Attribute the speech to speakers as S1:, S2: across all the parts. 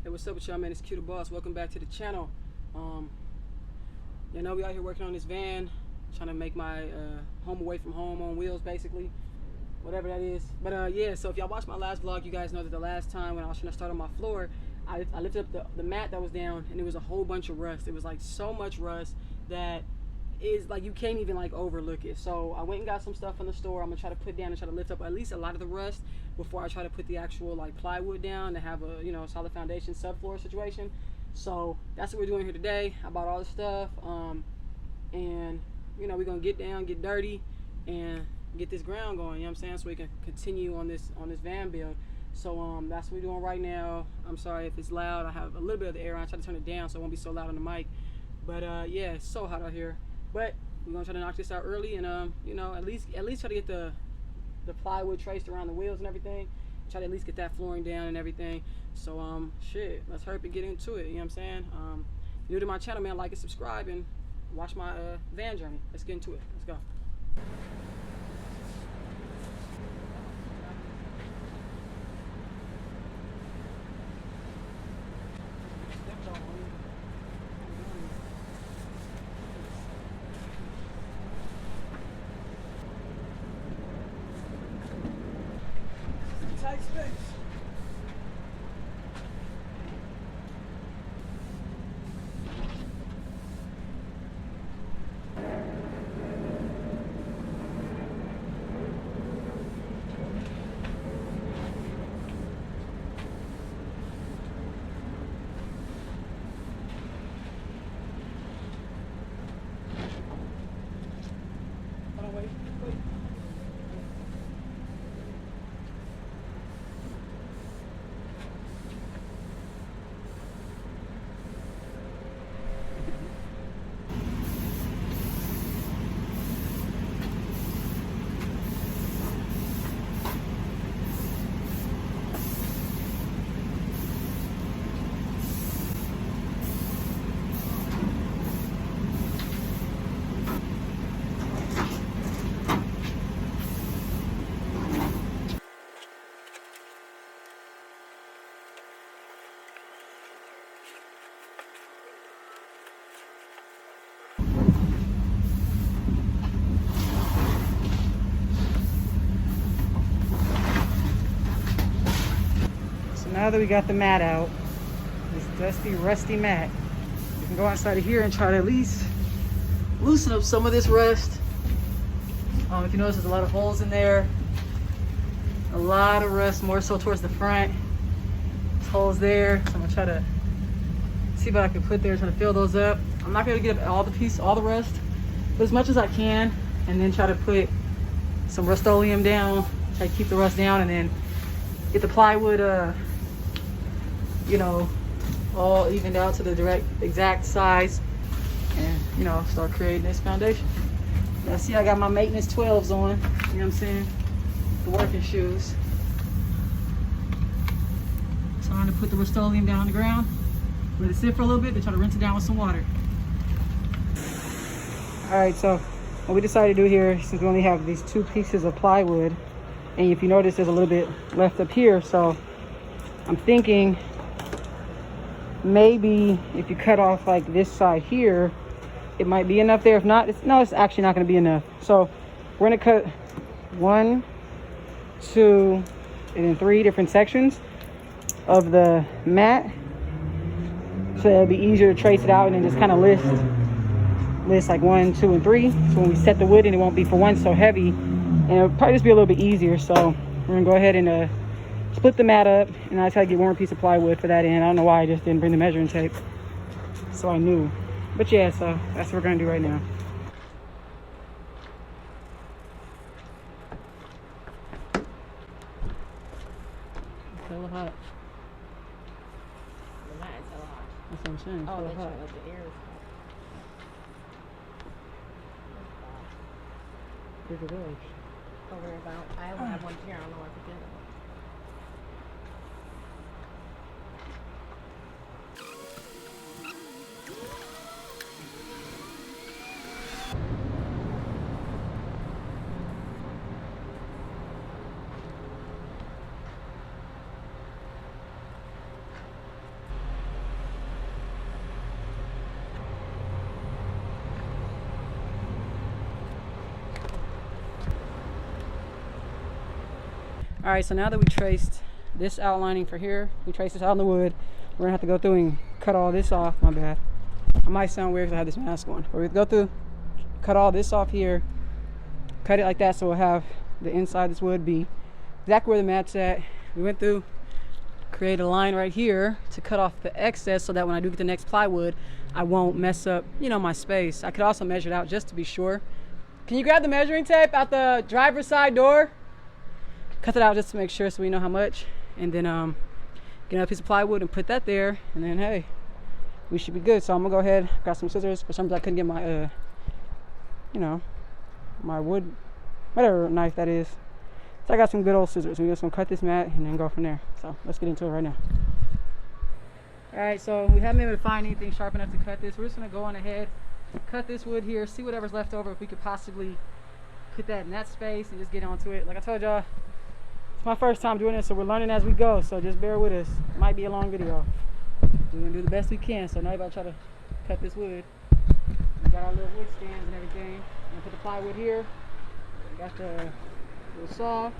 S1: Hey, what's up with y'all, man? It's Q the Boss. Welcome back to the channel. You know, we out here working on this van, trying to make my home away from home on wheels, basically, whatever that is. But yeah, so if y'all watched my last vlog, you guys know that the last time when I was trying to start on my floor, I lifted up the mat that was down, and it was a whole bunch of rust. It was like so much rust that is like you can't even like overlook it. So I went and got some stuff from the store. I'm gonna try to put down and try to lift up at least a lot of the rust before I try to put the actual like plywood down to have a, you know, solid foundation subfloor situation. So that's what we're doing here today. I bought all the stuff, and you know, we're gonna get down, get dirty, and get this ground going, you know what I'm saying, so we can continue on this van build. So that's what we're doing right now. I'm sorry if it's loud. I have a little bit of the air on. I try to turn it down so it won't be so loud on the mic. But yeah, it's so hot out here. But we're gonna try to knock this out early, and you know, at least try to get the plywood traced around the wheels and everything. Try to at least get that flooring down and everything. So shit, let's hurry up and get into it. You know what I'm saying? If you're new to my channel, man, like and subscribe and watch my van journey. Let's get into it. Let's go. Tight space. Hold on, wait. Now that we got the mat out, this dusty, rusty mat, we can go outside of here and try to at least loosen up some of this rust. If you notice, there's a lot of holes in there. A lot of rust, more so towards the front. There's holes there, so I'm gonna try to see what I can put there, try to fill those up. I'm not gonna get up all the rust, but as much as I can, and then try to put some Rust-Oleum down, try to keep the rust down, and then get the plywood you know, all evened out to the exact size, and you know, start creating this foundation. Now see, I got my maintenance 12s on, you know what I'm saying, the working shoes. Trying to put the Rust-Oleum down on the ground, let it sit for a little bit, then try to rinse it down with some water. All right, so what we decided to do here, since we only have these 2 pieces of plywood, and if you notice, there's a little bit left up here, so I'm thinking maybe if you cut off like this side here, it might be enough there. If not, it's actually not going to be enough. So we're going to cut 1, 2, and then 3 different sections of the mat, so it'll be easier to trace it out, and then just kind of list like 1, 2, and 3. So when we set the wood in, it won't be for one so heavy, and it'll probably just be a little bit easier. So we're gonna go ahead and split the mat up, and I try to get 1 piece of plywood for that end. I don't know why I just didn't bring the measuring tape, so I knew. But yeah, so that's what we're gonna do right now. It's hella hot.
S2: The mat is hella hot.
S1: That's what I'm saying. It's
S2: Oh,
S1: hella
S2: that's
S1: hot.
S2: right, like the air is hot.
S1: Here's the village.
S2: Over about, I only have one here, I don't know where to put the other one.
S1: All right, so now that we traced this outlining for here, we traced this out in the wood, we're gonna have to go through and cut all this off. My bad. I might sound weird because I have this mask on, but we go through, cut all this off here, cut it like that so we'll have the inside of this wood be exactly where the mat's at. We went through, create a line right here to cut off the excess so that when I do get the next plywood, I won't mess up, you know, my space. I could also measure it out just to be sure. Can you grab the measuring tape out the driver's side door? Cut it out just to make sure so we know how much. And then get another piece of plywood and put that there. And then, hey, we should be good. So I'm gonna go ahead, got some scissors. For some reason I couldn't get my, you know, my wood, whatever knife that is. So I got some good old scissors. We're just gonna cut this mat and then go from there. So let's get into it right now. All right, so we haven't been able to find anything sharp enough to cut this. We're just gonna go on ahead, cut this wood here, see whatever's left over, if we could possibly put that in that space and just get onto it. Like I told y'all, it's my first time doing this, so we're learning as we go. So just bear with us. It might be a long video. We're gonna do the best we can. So now everybody try to cut this wood. We got our little wood stands and everything. I'm gonna put the plywood here. Got the little saw.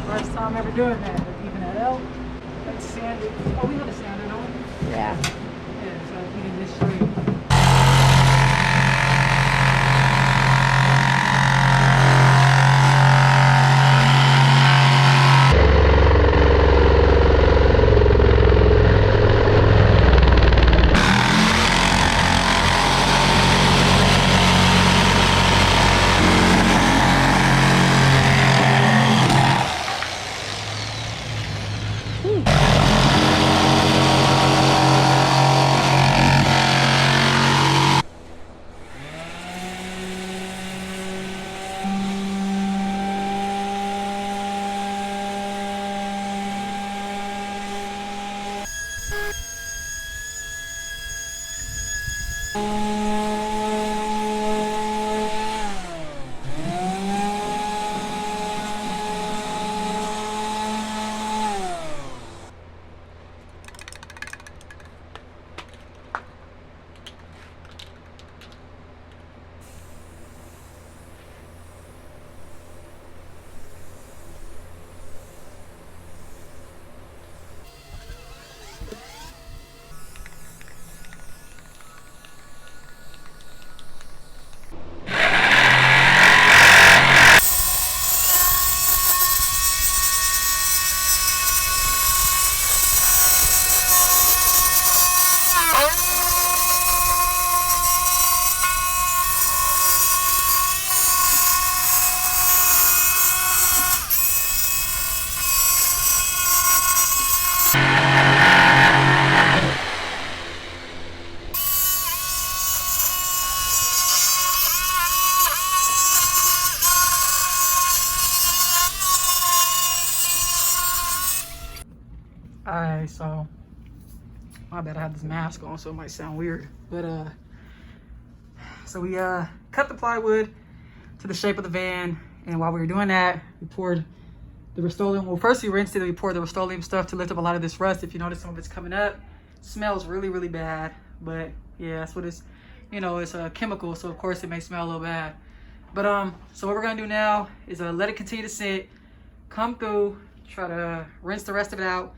S1: First time ever doing that, but even that out. Let's sand it. Oh, we have a sander, don't we?
S2: Yeah.
S1: Yeah, so even this straight. Alright, so my bad, I have this mask on, so it might sound weird. But so we cut the plywood to the shape of the van, and while we were doing that, we poured the Rust-Oleum. Well, first we rinsed it, and we poured the Rust-Oleum stuff to lift up a lot of this rust. If you notice, some of it's coming up. It smells really, really bad, but yeah, that's what it's, you know, it's a chemical, so of course it may smell a little bad. But so what we're gonna do now is let it continue to sit, come through, try to rinse the rest of it out,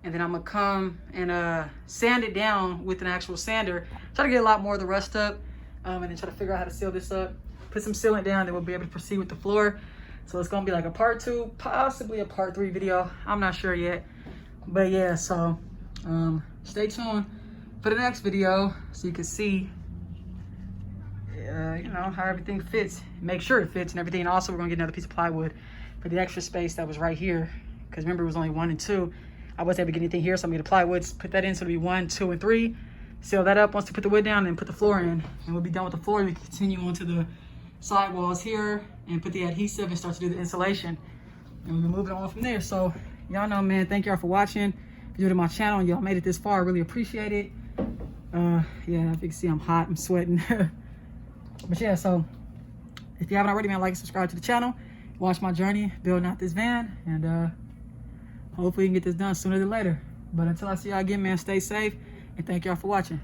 S1: and then I'm gonna come and sand it down with an actual sander. Try to get a lot more of the rust up, and then try to figure out how to seal this up. Put some sealant down, then we'll be able to proceed with the floor. So it's gonna be like a part 2, possibly a part 3 video. I'm not sure yet, but yeah. So stay tuned for the next video so you can see, you know, how everything fits. Make sure it fits and everything. And also, we're gonna get another piece of plywood for the extra space that was right here. Because remember, it was only 1 and 2. I wasn't able to get anything here, so I'm gonna get the plywood, put that in, so it'll be 1, 2, and 3. Seal that up once we put the wood down and put the floor in. And we'll be done with the floor. We can continue on to the side walls here and put the adhesive and start to do the insulation. And we'll be moving on from there. So y'all know, man, thank y'all for watching. If you're new to my channel and y'all made it this far, I really appreciate it. Yeah, if you can see, I'm hot, I'm sweating. But yeah, so if you haven't already, man, like and subscribe to the channel. Watch my journey building out this van, and hopefully we can get this done sooner than later. But until I see y'all again, man, stay safe, and thank y'all for watching.